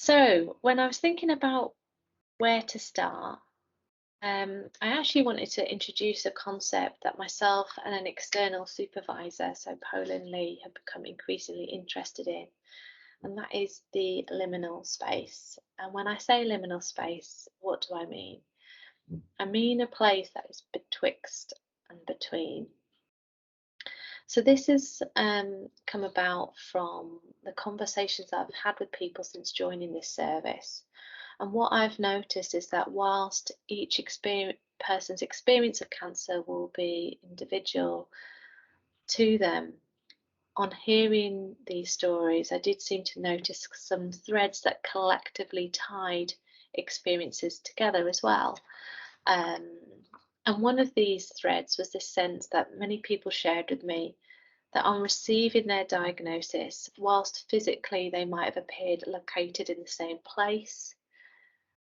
So, when I was thinking about where to start, I actually wanted to introduce a concept that myself and an external supervisor, so Poland Lee, have become increasingly interested in, and that is the liminal space. And when I say liminal space, what do I mean? I mean a place that is betwixt and between. So this has come about from the conversations that I've had with people since joining this service. And what I've noticed is that whilst each person's experience of cancer will be individual to them, on hearing these stories, I did seem to notice some threads that collectively tied experiences together as well. Um, and one of these threads was this sense that many people shared with me that on receiving their diagnosis, whilst physically they might have appeared located in the same place,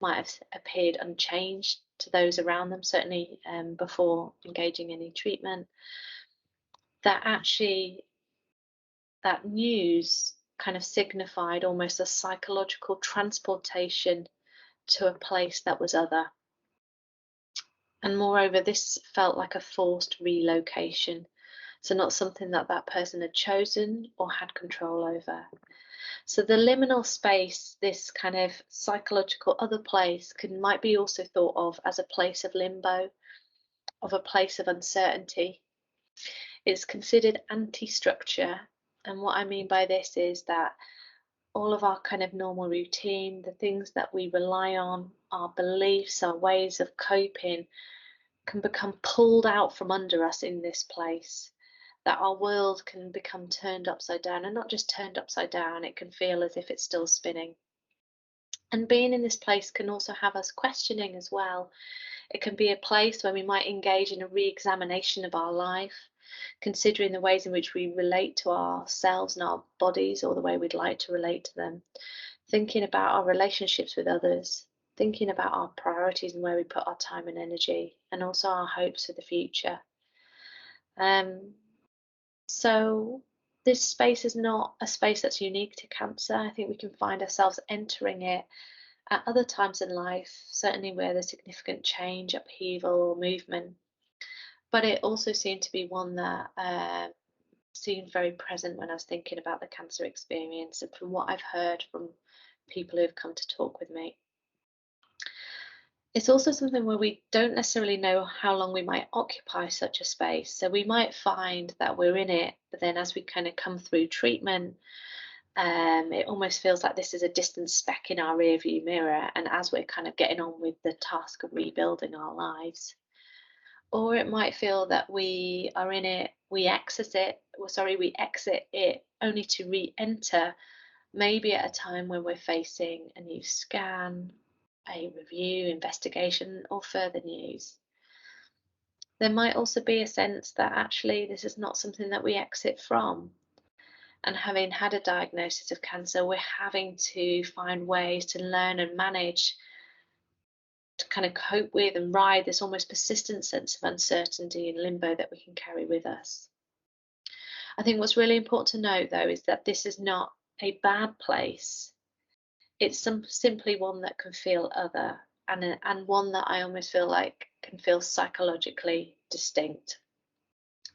might have appeared unchanged to those around them, certainly before engaging any treatment, that actually that news kind of signified almost a psychological transportation to a place that was other. And moreover, this felt like a forced relocation. So, not something that that person had chosen or had control over. So, the liminal space, this kind of psychological other place, might be also thought of as a place of limbo, of a place of uncertainty. It's considered anti structure. And what I mean by this is that all of our kind of normal routine, the things that we rely on, our beliefs, our ways of coping, can become pulled out from under us in this place. That our world can become turned upside down, and not just turned upside down, it can feel as if it's still spinning. And being in this place can also have us questioning as well. It can be a place where we might engage in a re examination of our life, considering the ways in which we relate to ourselves and our bodies, or the way we'd like to relate to them, thinking about our relationships with others, thinking about our priorities and where we put our time and energy, and also our hopes for the future. Um, so, this space is not a space that's unique to cancer. I think we can find ourselves entering it at other times in life, certainly where there's significant change, upheaval, or movement. But it also seemed to be one that seemed very present when I was thinking about the cancer experience, and from what I've heard from people who've come to talk with me. It's also something where we don't necessarily know how long we might occupy such a space. So we might find that we're in it, but then as we kind of come through treatment, it almost feels like this is a distant speck in our rearview mirror. And as we're kind of getting on with the task of rebuilding our lives, or it might feel that we are in it, we exit it, we exit it only to re-enter, maybe at a time when we're facing a new scan, a review, investigation, or further news. There might also be a sense that actually this is not something that we exit from. And having had a diagnosis of cancer, we're having to find ways to learn and manage, to kind of cope with and ride this almost persistent sense of uncertainty and limbo that we can carry with us. I think what's really important to note, though, is that this is not a bad place. It's simply one that can feel other, and one that I almost feel like can feel psychologically distinct.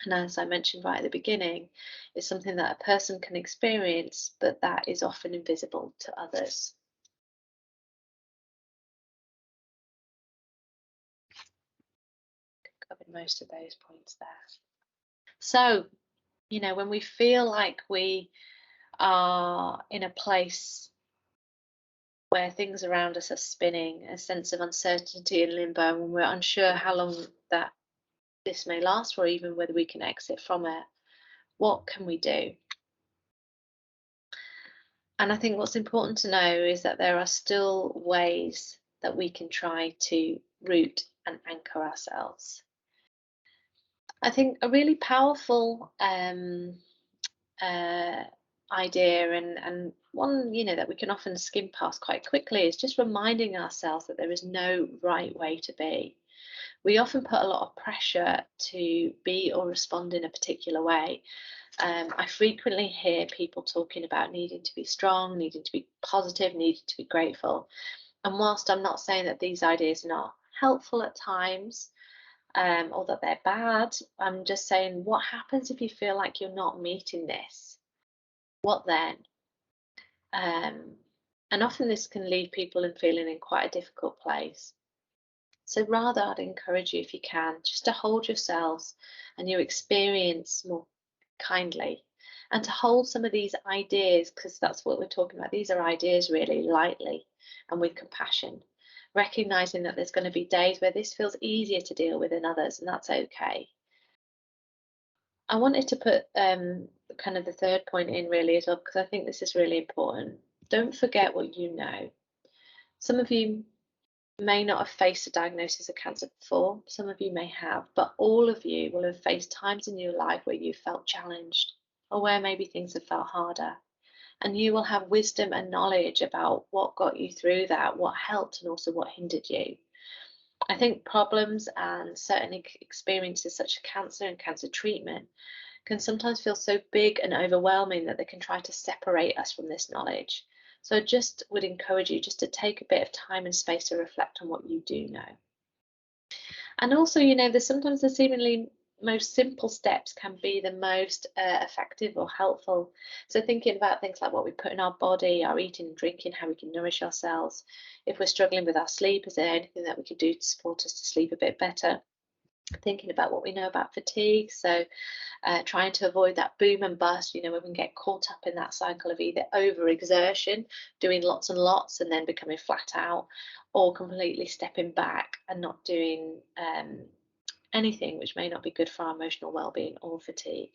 And as I mentioned right at the beginning, it's something that a person can experience, but that is often invisible to others. Covered most of those points there. So, when we feel like we are in a place where things around us are spinning, a sense of uncertainty and limbo, and we're unsure how long that this may last, or even whether we can exit from it, what can we do? And I think what's important to know is that there are still ways that we can try to root and anchor ourselves. I think a really powerful idea, and one that we can often skim past quite quickly, is just reminding ourselves that there is no right way to be. We often put a lot of pressure to be or respond in a particular way, I frequently hear people talking about needing to be strong, needing to be positive, needing to be grateful. And whilst I'm not saying that these ideas are not helpful at times, or that they're bad, I'm just saying, what happens if you feel like you're not meeting this? What then? Um, and often this can leave people in feeling in quite a difficult place. So rather, I'd encourage you, if you can, just to hold yourselves and your experience more kindly, and to hold some of these ideas, because that's what we're talking about. These are ideas, really, lightly and with compassion, recognizing that there's going to be days where this feels easier to deal with than others, and that's okay. I wanted to put kind of the third point in really as well, because I think this is really important. Don't forget what you know. Some of you may not have faced a diagnosis of cancer before, some of you may have, but all of you will have faced times in your life where you felt challenged, or where maybe things have felt harder. And you will have wisdom and knowledge about what got you through that, what helped, and also what hindered you. I think problems and certain experiences such as cancer and cancer treatment can sometimes feel so big and overwhelming that they can try to separate us from this knowledge. So I just would encourage you just to take a bit of time and space to reflect on what you do know. And also, there's sometimes the seemingly most simple steps can be the most effective or helpful. So thinking about things like what we put in our body, our eating and drinking, how we can nourish ourselves. If we're struggling with our sleep, is there anything that we could do to support us to sleep a bit better? Thinking about what we know about fatigue, so trying to avoid that boom and bust, when we get caught up in that cycle of either overexertion, doing lots and lots and then becoming flat out, or completely stepping back and not doing anything which may not be good for our emotional well-being or fatigue.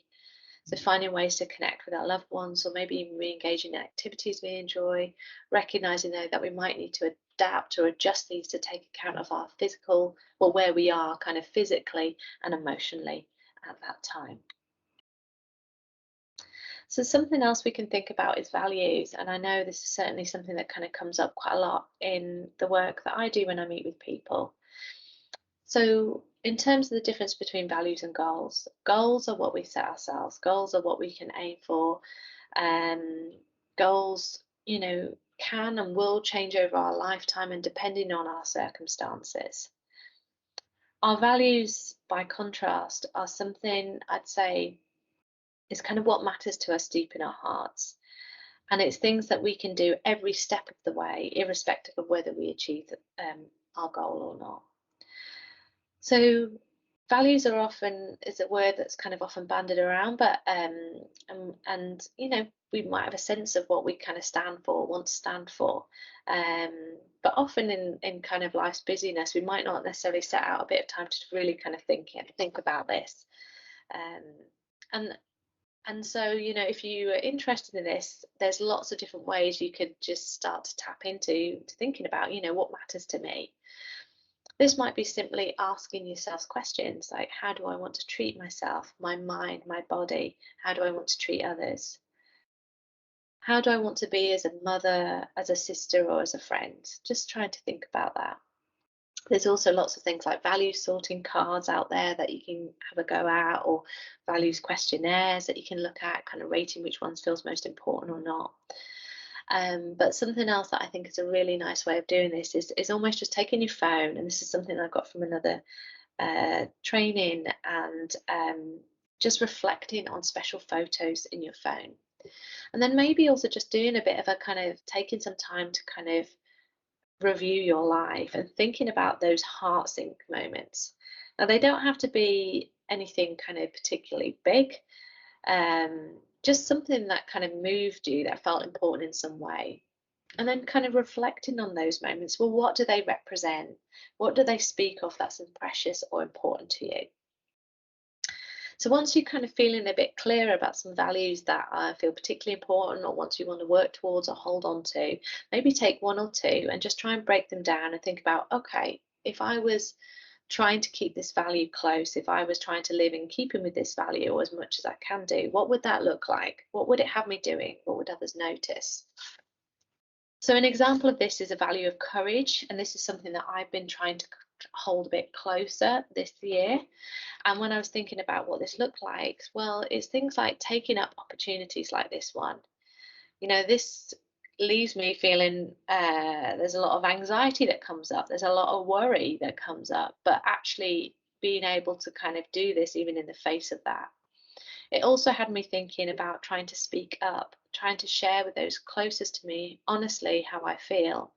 So finding ways to connect with our loved ones, or maybe even re-engaging in activities we enjoy, recognizing though that we might need to adapt or adjust these to take account of our physical, or where we are kind of physically and emotionally at that time. So something else we can think about is values, and I know this is certainly something that kind of comes up quite a lot in the work that I do when I meet with people. So in terms of the difference between values and goals, goals are what we set ourselves. Goals are what we can aim for. Goals, can and will change over our lifetime and depending on our circumstances. Our values, by contrast, are something I'd say is kind of what matters to us deep in our hearts. And it's things that we can do every step of the way, irrespective of whether we achieve our goal or not. So values are often is a word that's kind of often banded around, but and we might have a sense of what we kind of stand for, want to stand for. But often in kind of life's busyness, we might not necessarily set out a bit of time to really kind of think about this. And and so, if you are interested in this, there's lots of different ways you could just start to tap into to thinking about, what matters to me. This might be simply asking yourselves questions like, how do I want to treat myself, my mind, my body? How do I want to treat others? How do I want to be as a mother, as a sister, or as a friend? Just trying to think about that. There's also lots of things like value sorting cards out there that you can have a go at, or values questionnaires that you can look at, kind of rating which ones feels most important or not. But something else that I think is a really nice way of doing this is almost just taking your phone, and this is something I got from another training, and just reflecting on special photos in your phone. And then maybe also just doing a bit of a kind of taking some time to kind of review your life and thinking about those heart sync moments. Now, they don't have to be anything kind of particularly big, just something that kind of moved you, that felt important in some way. And then kind of reflecting on those moments. Well, what do they represent? What do they speak of that's precious or important to you? So once you're kind of feeling a bit clearer about some values that feel particularly important, or once you want to work towards or hold on to, maybe take one or two and just try and break them down and think about, okay, if I was trying to keep this value close, if I was trying to live in keeping with this value or as much as I can do, what would that look like? What would it have me doing? What would others notice? So an example of this is a value of courage, and this is something that I've been trying to hold a bit closer this year. And when I was thinking about what this looked like, well, it's things like taking up opportunities like this one. This leaves me feeling there's a lot of anxiety that comes up, there's a lot of worry that comes up, but actually being able to kind of do this even in the face of that. It also had me thinking about trying to speak up, trying to share with those closest to me honestly how I feel,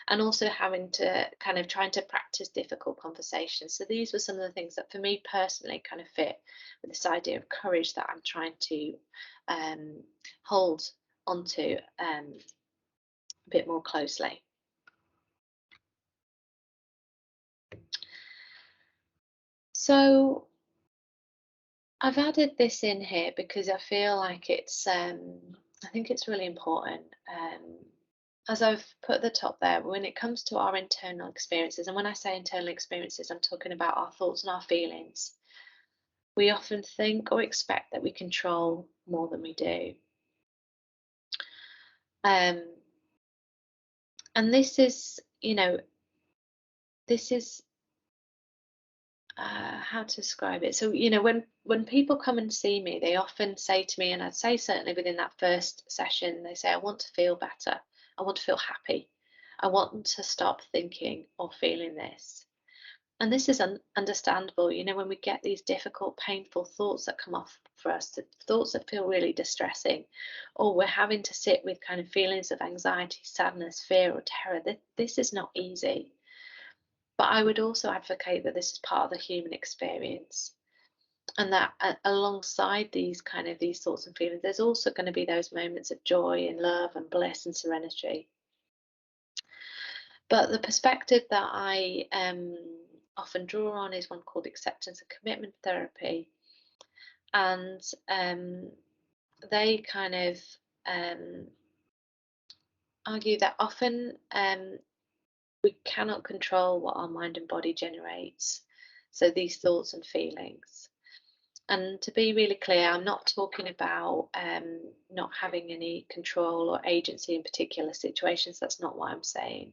and also having to kind of trying to practice difficult conversations. So these were some of the things that for me personally kind of fit with this idea of courage that I'm trying to hold onto a bit more closely. So I've added this in here because I feel like I think it's really important. As I've put at the top there, when it comes to our internal experiences, and when I say internal experiences, I'm talking about our thoughts and our feelings, we often think or expect that we control more than we do. Um, and this is how to describe it. So, when people come and see me, they often say to me, and I'd say certainly within that first session, they say, I want to feel better. I want to feel happy. I want to stop thinking or feeling this. And this is understandable, when we get these difficult, painful thoughts that come off for us, the thoughts that feel really distressing, or we're having to sit with kind of feelings of anxiety, sadness, fear, or terror. This is not easy. But I would also advocate that this is part of the human experience, and that alongside these thoughts and feelings, there's also going to be those moments of joy and love and bliss and serenity. But the perspective that I often draw on is one called acceptance and commitment therapy, and they kind of argue that often we cannot control what our mind and body generates, so these thoughts and feelings. And to be really clear, I'm not talking about not having any control or agency in particular situations. That's not what I'm saying.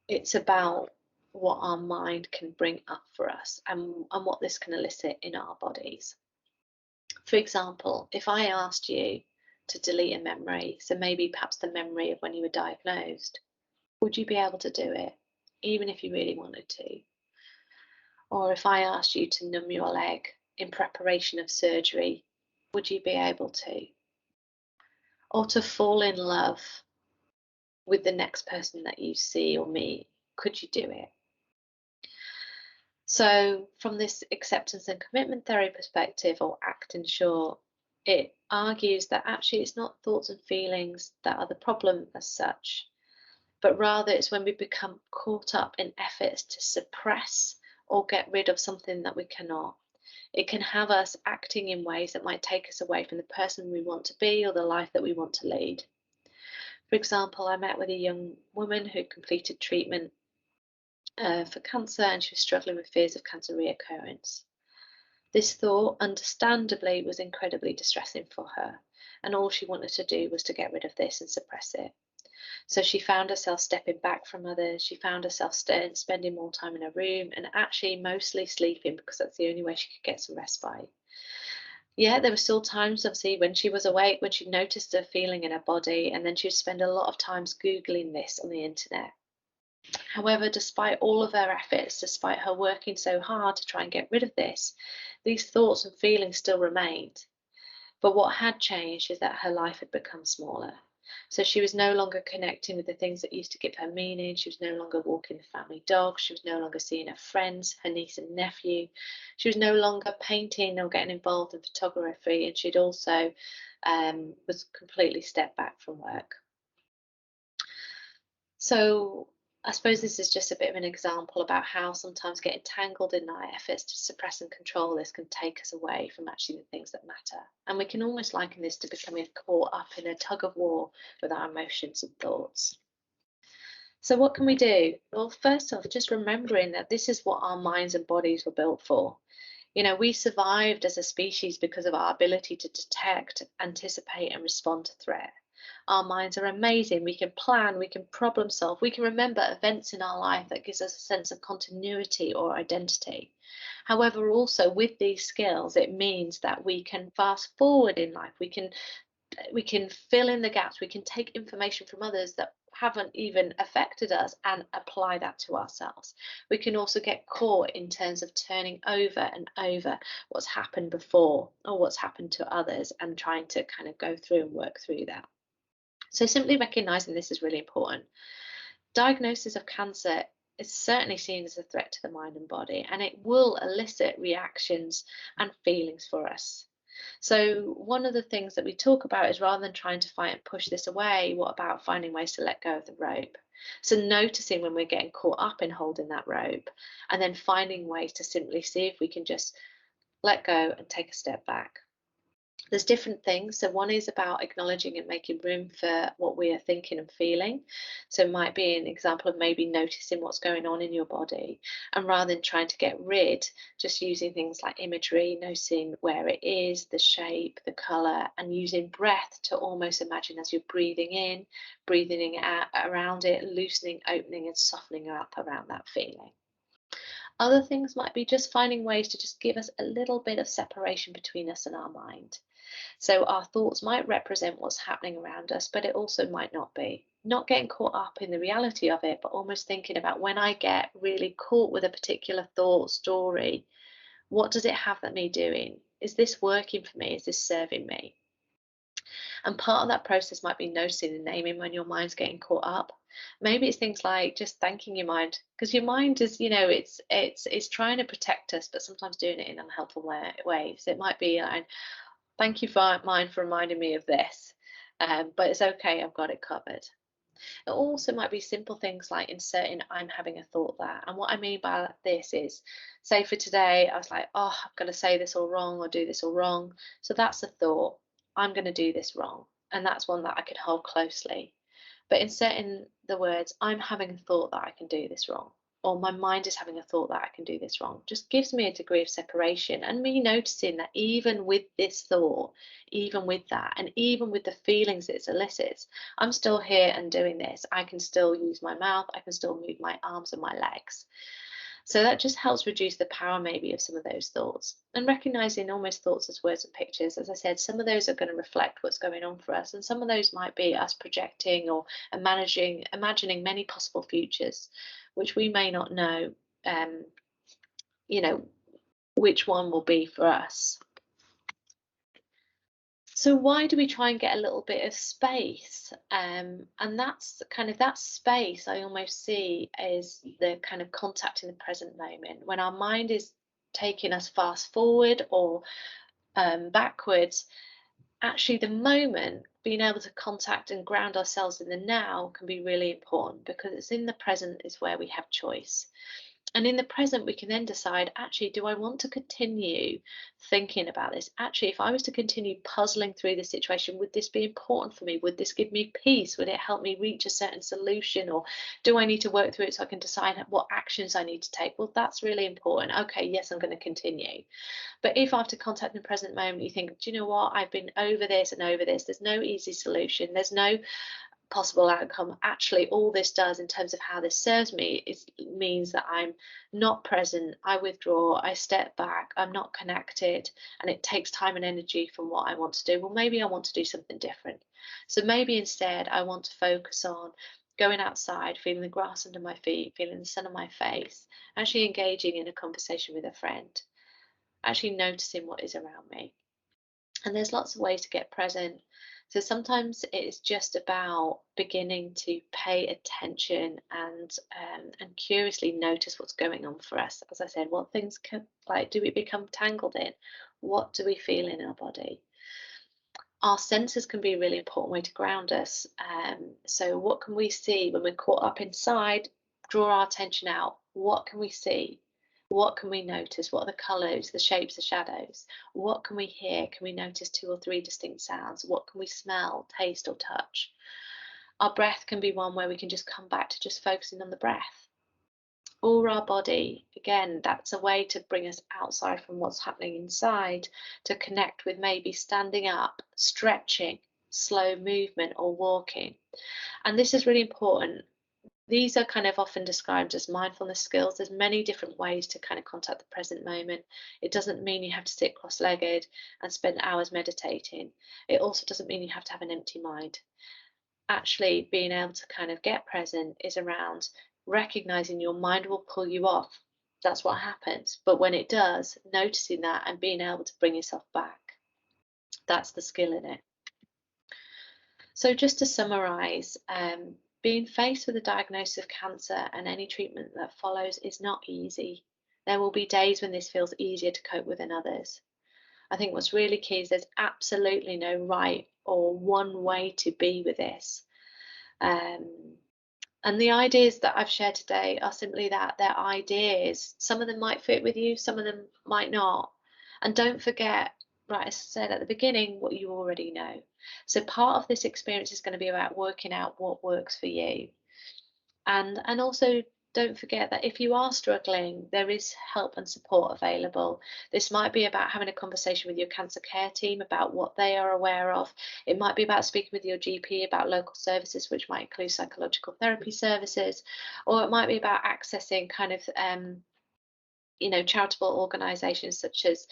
It's about what our mind can bring up for us, and what this can elicit in our bodies. For example, if I asked you to delete a memory, so maybe perhaps the memory of when you were diagnosed, would you be able to do it, even if you really wanted to? Or if I asked you to numb your leg in preparation of surgery, would you be able to? Or to fall in love with the next person that you see or meet, could you do it? So, from this acceptance and commitment theory perspective, or ACT in short, it argues that actually it's not thoughts and feelings that are the problem as such, but rather it's when we become caught up in efforts to suppress or get rid of something that we cannot. It can have us acting in ways that might take us away from the person we want to be or the life that we want to lead. For example, I met with a young woman who completed treatment for cancer, and she was struggling with fears of cancer reoccurrence. This thought, understandably, was incredibly distressing for her, and all she wanted to do was to get rid of this and suppress it. So she found herself stepping back from others. She found herself spending more time in her room, and actually mostly sleeping, because that's the only way she could get some respite. Yeah, there were still times, obviously, when she was awake, when she noticed a feeling in her body, and then she'd spend a lot of times Googling this on the internet. However, despite all of her efforts, despite her working so hard to try and get rid of this, these thoughts and feelings still remained. But what had changed is that her life had become smaller. So she was no longer connecting with the things that used to give her meaning. She was no longer walking the family dog. She was no longer seeing her friends, her niece and nephew. She was no longer painting or getting involved in photography. And she'd also was completely stepped back from work. So I suppose this is just a bit of an example about how sometimes getting tangled in our efforts to suppress and control this can take us away from actually the things that matter. And we can almost liken this to becoming caught up in a tug of war with our emotions and thoughts. So what can we do? Well, first off, just remembering that this is what our minds and bodies were built for. We survived as a species because of our ability to detect, anticipate, and respond to threat. Our minds are amazing. We can plan, we can problem solve, we can remember events in our life that gives us a sense of continuity or identity. However, also with these skills, it means that we can fast forward in life. We can fill in the gaps. We can take information from others that haven't even affected us and apply that to ourselves. We can also get caught in terms of turning over and over what's happened before or what's happened to others and trying to kind of go through and work through that. So simply recognizing this is really important. Diagnosis of cancer is certainly seen as a threat to the mind and body, and it will elicit reactions and feelings for us. So one of the things that we talk about is, rather than trying to fight and push this away, what about finding ways to let go of the rope? So noticing when we're getting caught up in holding that rope, and then finding ways to simply see if we can just let go and take a step back. There's different things. So one is about acknowledging and making room for what we are thinking and feeling. So it might be an example of maybe noticing what's going on in your body, and rather than trying to get rid, just using things like imagery, noticing where it is, the shape, the color, and using breath to almost imagine as you're breathing in, breathing out around it, loosening, opening, and softening up around that feeling. Other things might be just finding ways to just give us a little bit of separation between us and our mind. So our thoughts might represent what's happening around us, but it also might not be. Not getting caught up in the reality of it, but almost thinking about, when I get really caught with a particular thought, story, what does it have that me doing? Is this working for me? Is this serving me? And part of that process might be noticing and naming when your mind's getting caught up. Maybe it's things like just thanking your mind, because your mind is, it's trying to protect us, but sometimes doing it in unhelpful ways. It might be like, thank you for mind for reminding me of this, but it's okay, I've got it covered. It also might be simple things like inserting I'm having a thought there. And what I mean by this is, say for today, I was like, oh, I'm going to say this all wrong or do this all wrong. So that's a thought. I'm going to do this wrong. And that's one that I could hold closely. But inserting the words, I'm having a thought that I can do this wrong, or my mind is having a thought that I can do this wrong, just gives me a degree of separation, and me noticing that even with this thought, even with that, and even with the feelings it elicits, I'm still here and doing this. I can still use my mouth, I can still move my arms and my legs. So that just helps reduce the power maybe of some of those thoughts, and recognizing almost thoughts as words and pictures. As I said, some of those are going to reflect what's going on for us, and some of those might be us projecting or imagining many possible futures, which we may not know, um, you know, which one will be for us. So why do we try and get a little bit of space? And that's kind of that space I almost see as the kind of contact in the present moment. When our mind is taking us fast forward or backwards, actually the moment, being able to contact and ground ourselves in the now, can be really important, because it's in the present is where we have choice. And in the present, we can then decide, actually, do I want to continue thinking about this? Actually, if I was to continue puzzling through this situation, would this be important for me? Would this give me peace? Would it help me reach a certain solution? Or do I need to work through it so I can decide what actions I need to take? Well, that's really important. Okay, yes, I'm going to continue. But if after contacting the present moment, you think, do you know what? I've been over this and over this. There's no easy solution. There's no possible outcome. Actually, all this does in terms of how this serves me is means that I'm not present, I withdraw, I step back, I'm not connected, and it takes time and energy from what I want to do. Well, maybe I want to do something different. So maybe instead I want to focus on going outside, feeling the grass under my feet, feeling the sun on my face, actually engaging in a conversation with a friend, actually noticing what is around me. And there's lots of ways to get present. So sometimes it is just about beginning to pay attention and curiously notice what's going on for us. As I said, what things do we become tangled in? What do we feel in our body? Our senses can be a really important way to ground us. So what can we see when we're caught up inside? Draw our attention out. What can we see? What can we notice? What are the colours, the shapes, the shadows? What can we hear? Can we notice 2 or 3 distinct sounds? What can we smell, taste, or touch? Our breath can be one where we can just come back to just focusing on the breath. Or our body, again, that's a way to bring us outside from what's happening inside, to connect with maybe standing up, stretching. slow movement or walking. And this is really important. These are kind of often described as mindfulness skills. There's many different ways to kind of contact the present moment. It doesn't mean you have to sit cross-legged and spend hours meditating. It also doesn't mean you have to have an empty mind. Actually, being able to kind of get present is around recognizing your mind will pull you off. That's what happens. But when it does, noticing that and being able to bring yourself back. That's the skill in it. So, just to summarize, being faced with a diagnosis of cancer and any treatment that follows is not easy. There will be days when this feels easier to cope with than others. I think what's really key is there's absolutely no right or one way to be with this. Um, and the ideas that I've shared today are simply that they're ideas. Some of them might fit with you, some of them might not. And don't forget, right, as I said at the beginning, what you already know. So part of this experience is going to be about working out what works for you. And also don't forget that if you are struggling, there is help and support available. This might be about having a conversation with your cancer care team about what they are aware of. It might be about speaking with your GP about local services, which might include psychological therapy services, or it might be about accessing kind of charitable organisations such as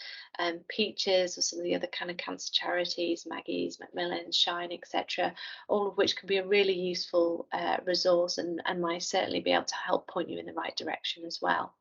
Peaches or some of the other kind of cancer charities, Maggie's, Macmillan's, Shine, etc., all of which can be a really useful resource and might certainly be able to help point you in the right direction as well.